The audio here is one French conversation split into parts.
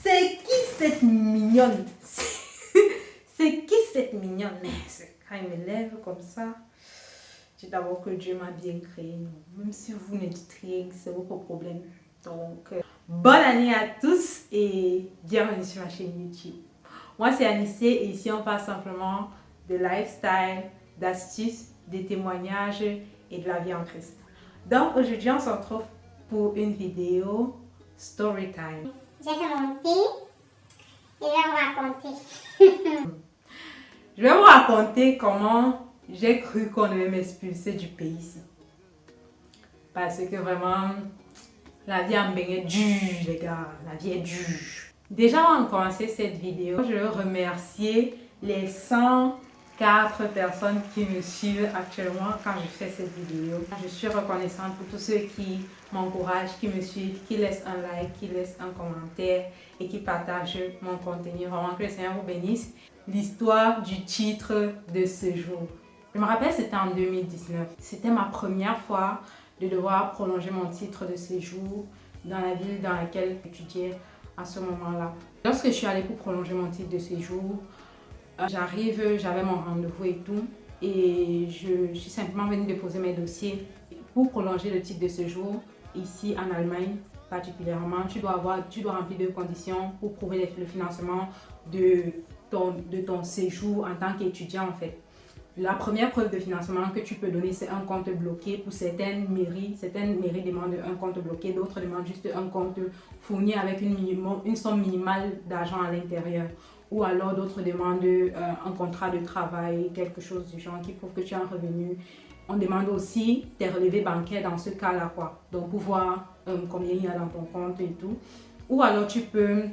C'est qui cette mignonne? C'est qui cette mignonne? Quand il me lève comme ça, je dis d'abord que Dieu m'a bien créé. Même si vous ne dites rien, c'est votre problème. Donc, bonne année à tous et bienvenue sur ma chaîne YouTube. Moi, c'est Anissé et ici, on parle simplement de lifestyle, d'astuces, des témoignages et de la vie en Christ. Donc, aujourd'hui, on se retrouve pour une vidéo story time. J'ai fait mon thé et je vais vous raconter. Je vais vous raconter comment j'ai cru qu'on devait m'expulser du pays ici. Parce que vraiment, la vie en Bénin est dure, les gars. La vie est dure. Déjà, avant de commencer cette vidéo, je veux remercier les 104 personnes qui me suivent actuellement quand je fais cette vidéo. Je suis reconnaissante pour tous ceux qui m'encouragent, qui me suivent, qui laissent un like, qui laissent un commentaire et qui partagent mon contenu. Vraiment que le Seigneur vous bénisse. L'histoire du titre de ce jour. Je me rappelle, c'était en 2019. C'était ma première fois de devoir prolonger mon titre de séjour dans la ville dans laquelle j'étudiais à ce moment-là. Lorsque je suis allée pour prolonger mon titre de séjour, j'avais mon rendez-vous et tout, et je suis simplement venue déposer mes dossiers. Pour prolonger le titre de séjour, ici en Allemagne particulièrement, tu dois remplir deux conditions pour prouver le financement de ton séjour en tant qu'étudiant en fait. La première preuve de financement que tu peux donner, c'est un compte bloqué. Pour certaines mairies demandent un compte bloqué, d'autres demandent juste un compte fourni avec une somme minimale d'argent à l'intérieur. Ou alors d'autres demandent un contrat de travail, quelque chose du genre qui prouve que tu as un revenu. On demande aussi tes relevés bancaires dans ce cas-là, quoi. Donc pour voir combien il y a dans ton compte et tout. Ou alors tu peux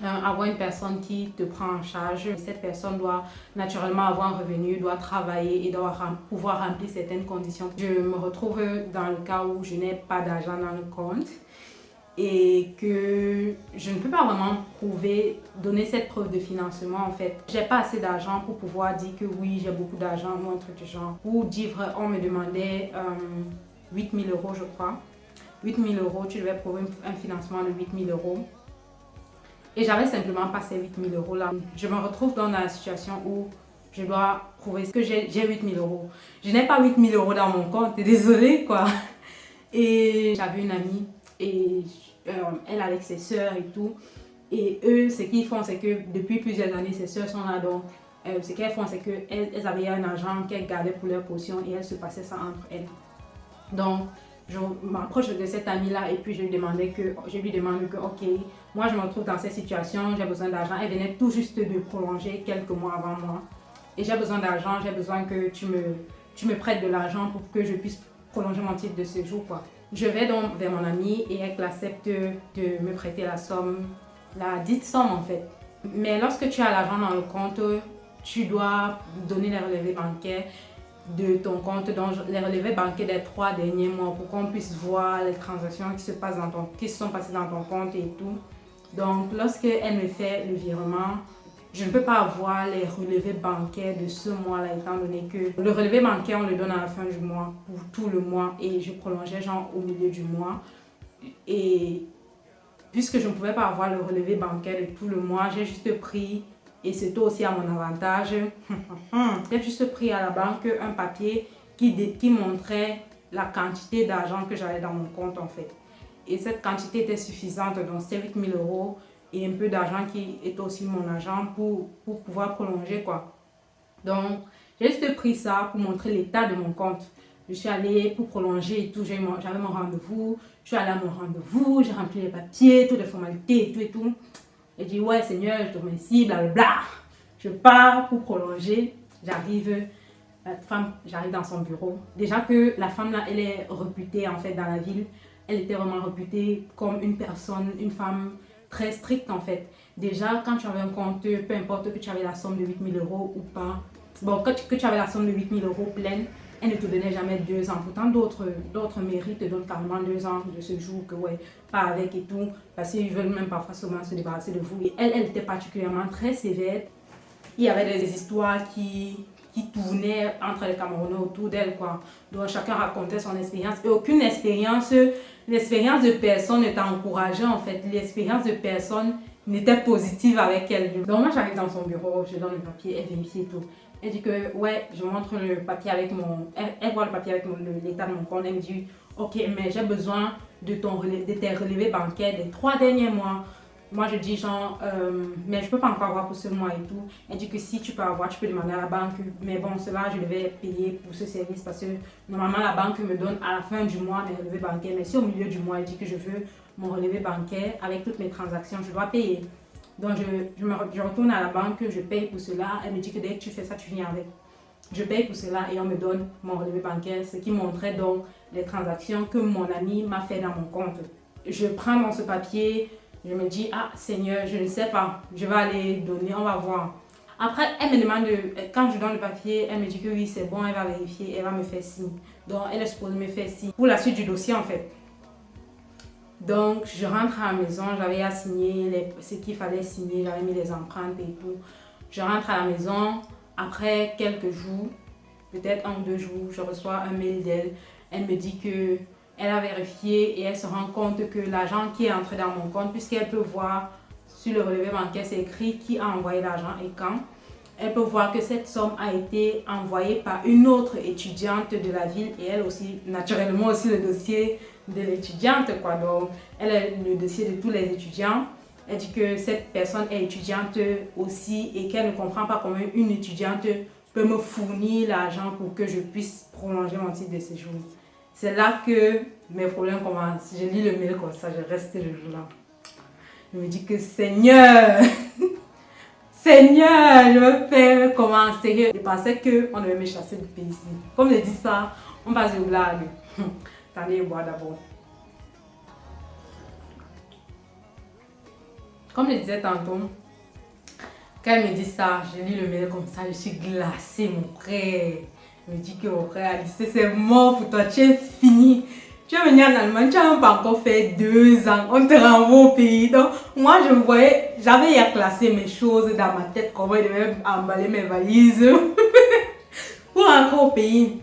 avoir une personne qui te prend en charge. Cette personne doit naturellement avoir un revenu, doit travailler et doit pouvoir remplir certaines conditions. Je me retrouve dans le cas où je n'ai pas d'argent dans le compte et que je ne peux pas vraiment donner cette preuve de financement en fait. J'ai pas assez d'argent pour pouvoir dire que oui, j'ai beaucoup d'argent ou un truc du genre. Pour dire vrai, on me demandait 8 000 € je crois. 8 000 €, tu devais prouver un financement de 8 000 €. Et j'avais simplement pas ces 8 000 € là. Je me retrouve dans la situation où je dois prouver que j'ai 8 000 €. Je n'ai pas 8 000 € dans mon compte, désolée quoi. Et j'avais une amie et elle avec ses soeurs et tout. Et eux, ce qu'ils font, c'est que depuis plusieurs années, ses soeurs sont là. Donc, ce qu'elles font, c'est qu'elles avaient un argent qu'elles gardaient pour leur caution et elles se passaient ça entre elles. Donc, je m'approche de cette amie-là et puis je lui demande que, ok, moi je me retrouve dans cette situation, j'ai besoin d'argent. Elle venait tout juste de prolonger quelques mois avant moi. Et j'ai besoin d'argent, j'ai besoin que tu me prêtes de l'argent pour que je puisse prolonger mon titre de séjour, quoi. Je vais donc vers mon amie et elle accepte de me prêter la somme, la dite somme en fait. Mais lorsque tu as l'argent dans le compte, tu dois donner les relevés bancaires de ton compte, donc les relevés bancaires des 3 derniers mois pour qu'on puisse voir les transactions qui se sont passées dans ton compte et tout. Donc lorsqu'elle me fait le virement, je ne peux pas avoir les relevés bancaires de ce mois-là étant donné que le relevé bancaire on le donne à la fin du mois pour tout le mois et je prolongeais genre au milieu du mois. Et puisque je ne pouvais pas avoir le relevé bancaire de tout le mois, j'ai juste pris, et c'était aussi à mon avantage, j'ai juste pris à la banque un papier qui montrait la quantité d'argent que j'avais dans mon compte en fait. Et cette quantité était suffisante, donc c'était 8 000 € et un peu d'argent qui était aussi mon argent pour pouvoir prolonger quoi. Donc j'ai juste pris ça pour montrer l'état de mon compte. Je suis allée pour prolonger et tout, j'avais mon rendez-vous, je suis allée à mon rendez-vous, j'ai rempli les papiers, toutes les formalités et tout. J'ai dit ouais Seigneur, je te remercie, blablabla. Je pars pour prolonger, j'arrive dans son bureau. Déjà que la femme là, elle est réputée en fait dans la ville, elle était vraiment réputée comme une femme très stricte en fait. Déjà quand tu avais un compte, peu importe que tu avais la somme de 8 000 € ou pas, bon que tu avais la somme de 8 000 € pleine, elle ne te donnait jamais 2 ans. Pourtant, d'autres mairies te donnent carrément 2 ans de ce jour que ouais, pas avec et tout. Parce qu'ils veulent même parfois seulement se débarrasser de vous. Et elle était particulièrement très sévère. Il y avait des histoires qui qui tournait entre les Camerounais autour d'elle, quoi. Donc chacun racontait son expérience et aucune expérience, l'expérience de personne ne t'a encouragé en fait. L'expérience de personne n'était positive avec elle. Donc moi j'arrive dans son bureau, je donne le papier, elle vérifie et tout. Elle dit que ouais, je montre le papier avec mon, elle voit le papier avec l'état de mon compte, elle me dit ok, mais j'ai besoin de tes relevés bancaires des 3 derniers mois. Moi je dis genre, mais je peux pas encore avoir pour ce mois et tout. Elle dit que si tu peux avoir, tu peux demander à la banque. Mais bon, cela je devais payer pour ce service parce que normalement la banque me donne à la fin du mois mes relevés bancaires. Mais si au milieu du mois elle dit que je veux mon relevé bancaire avec toutes mes transactions, je dois payer. Donc je retourne à la banque, je paye pour cela. Elle me dit que dès que tu fais ça, tu viens avec. Je paye pour cela et on me donne mon relevé bancaire, ce qui montrait donc les transactions que mon ami m'a fait dans mon compte. Je prends dans ce papier, je me dis, ah Seigneur, je ne sais pas, je vais aller donner, on va voir. Après, elle me demande, quand je donne le papier, elle me dit que oui, c'est bon, elle va vérifier, elle va me faire signe. Donc, elle est supposée me faire signe pour la suite du dossier en fait. Donc, je rentre à la maison, j'avais à signer ce qu'il fallait signer, j'avais mis les empreintes et tout. Je rentre à la maison, après quelques jours, peut-être 1 ou 2 jours, je reçois un mail d'elle. Elle me dit que elle a vérifié et elle se rend compte que l'argent qui est entré dans mon compte, puisqu'elle peut voir sur le relevé bancaire, c'est écrit qui a envoyé l'argent et quand. Elle peut voir que cette somme a été envoyée par une autre étudiante de la ville et elle aussi, naturellement aussi le dossier de l'étudiante, quoi. Donc, elle a le dossier de tous les étudiants. Elle dit que cette personne est étudiante aussi et qu'elle ne comprend pas comment une étudiante peut me fournir l'argent pour que je puisse prolonger mon titre de séjour. C'est là que mes problèmes commencent. Je lis le mail comme ça, je reste le jour là. Je me dis que Seigneur, Seigneur, je veux faire comment sérieux. Je pensais qu'on devait me chasser du pays ici. Comme je dis ça, on passe de blague. Attendez, boire d'abord. Comme je disais tantôt, quand elle me dit ça, je lis le mail comme ça, je suis glacée, mon frère. Je me dis que mon frère, Alice, c'est mort pour toi, tu es fini. Tu es venu en Allemagne, tu n'as même pas encore fait 2 ans, on te renvoie au pays. Donc, moi, je me voyais, j'avais à classer mes choses dans ma tête, comment je devais emballer mes valises pour rentrer au pays.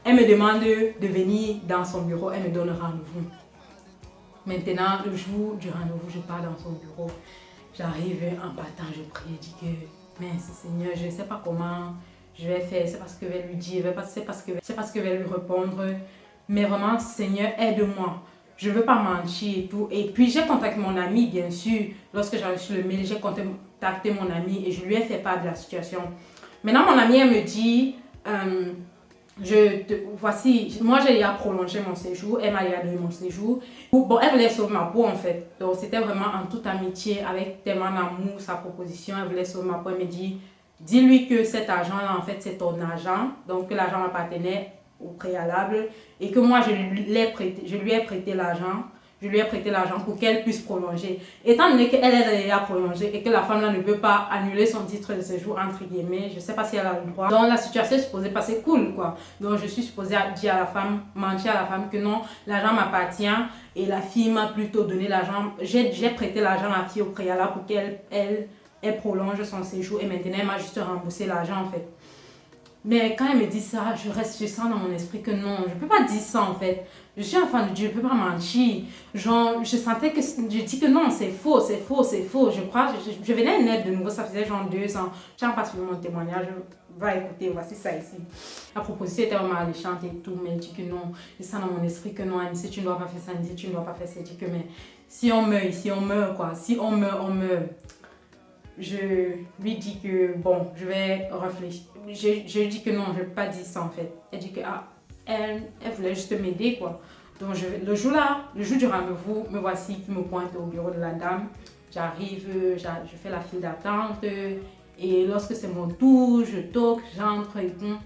Elle me demande de venir dans son bureau, elle me donne rendez-vous. Maintenant, le jour du rendez-vous, je pars dans son bureau. J'arrive en partant, je prie, je dis que, mince Seigneur, je ne sais pas comment je vais faire, c'est parce que je vais lui dire, c'est parce que je vais lui répondre. Mais vraiment, Seigneur, aide-moi. Je ne veux pas mentir et tout. Et puis, j'ai contacté mon ami, bien sûr. Lorsque j'ai reçu le mail, j'ai contacté mon ami et je lui ai fait part de la situation. Maintenant, mon ami, elle me dit, voici, moi j'ai déjà prolongé mon séjour, elle m'a déjà donné mon séjour. Bon, elle voulait sauver ma peau en fait. Donc, c'était vraiment en toute amitié, avec tellement d'amour, sa proposition. Elle voulait sauver ma peau. Elle me dit, dis-lui que cet argent-là, en fait, c'est ton argent. Donc, que l'argent m'appartenait au préalable et que moi je lui ai prêté l'argent. Je lui ai prêté l'argent pour qu'elle puisse prolonger. Étant donné qu'elle est déjà prolongée et que la femme là ne peut pas annuler son titre de séjour, entre guillemets, je ne sais pas si elle a le droit. Donc la situation est supposée passer cool, quoi. Donc je suis supposée dire à la femme, mentir à la femme que non, l'argent m'appartient et la fille m'a plutôt donné l'argent. J'ai prêté l'argent à la fille au préalable pour qu'elle prolonge son séjour et maintenant elle m'a juste remboursé l'argent en fait. Mais quand elle me dit ça, je sens dans mon esprit que non, je ne peux pas dire ça en fait. Je suis enfant de Dieu, je ne peux pas mentir. Genre, je sentais que, je dis que non, c'est faux, c'est faux, c'est faux. Je crois, je venais naître de nouveau, ça faisait genre 2 ans. Je n'ai pas suivi mon témoignage, va écouter, voici ça ici. La proposition était vraiment alléchante et tout, mais elle dit que non. Je sens dans mon esprit que non, Anissé, tu ne dois pas faire ça, Anissé, tu ne dois pas faire ça. Elle dit que mais si on meurt ici, on meurt quoi. Si on meurt, on meurt. Je lui dis que bon, je vais réfléchir. Je lui dis que non, je ne vais pas dire ça en fait. Elle dit que elle voulait juste m'aider quoi. Donc le jour du rendez-vous, me voici qui me pointe au bureau de la dame. J'arrive, je fais la file d'attente et lorsque c'est mon tour, je toque, j'entre et tout.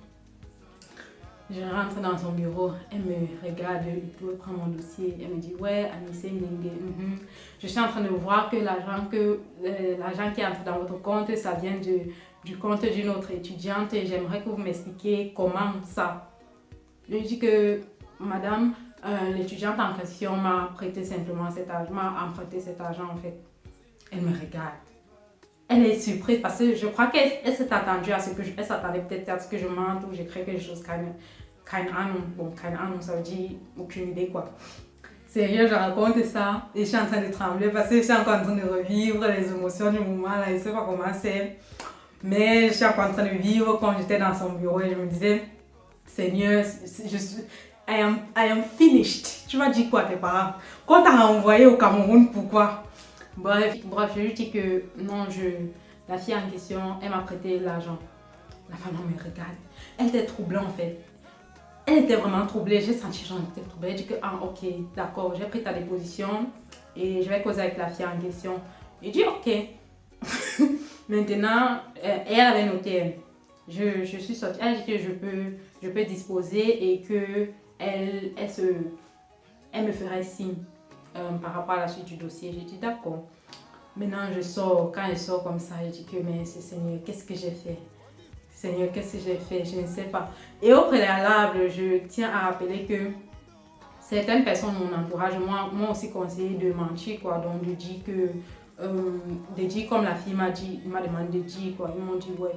Je rentre dans son bureau, elle me regarde et tout, elle prend mon dossier, elle me dit ouais, Anissé Ndenge, je suis en train de voir que l'argent qui entre dans votre compte, ça vient du compte d'une autre étudiante et j'aimerais que vous m'expliquiez comment ça. Je dis que madame, l'étudiante en question m'a prêté simplement cet argent, m'a emprunté cet argent en fait. Elle me regarde. elle est surprise parce que je crois qu'elle s'est attendue à ce que elle s'attendait peut-être à ce que je mente ou j'écris quelque chose keine Ahnung. Bon, keine Ahnung, ça veut dire aucune idée quoi. Sérieux, je raconte ça et je suis en train de trembler parce que je suis encore en train de revivre les émotions du moment là. Je ne sais pas comment c'est, mais je suis encore en train de vivre quand j'étais dans son bureau et je me disais, Seigneur, je suis, I am finished. Tu vas dire quoi à tes parents? Quand t'as envoyé au Cameroun, pourquoi? Bref, je lui dis que non, la fille en question, elle m'a prêté l'argent. La femme me regarde. Elle était troublée en fait. Elle était vraiment troublée. J'ai senti que j'en étais troublée. Elle dit que, ah ok, d'accord, j'ai pris ta déposition et je vais causer avec la fille en question. Il dit ok. Maintenant, elle avait noté. Je suis sortie. Elle dit que je peux disposer et que elle me ferait signe par rapport à la suite du dossier. J'ai dit d'accord. Maintenant, je sors. Quand je sors comme ça, je dis que mais Seigneur, qu'est-ce que j'ai fait? Seigneur, qu'est-ce que j'ai fait? Je ne sais pas. Et au préalable, je tiens à rappeler que certaines personnes de mon entourage m'ont aussi conseillé de mentir, quoi. Donc, de dire comme la fille m'a dit, il m'a demandé de dire, quoi. Ils m'ont dit, ouais,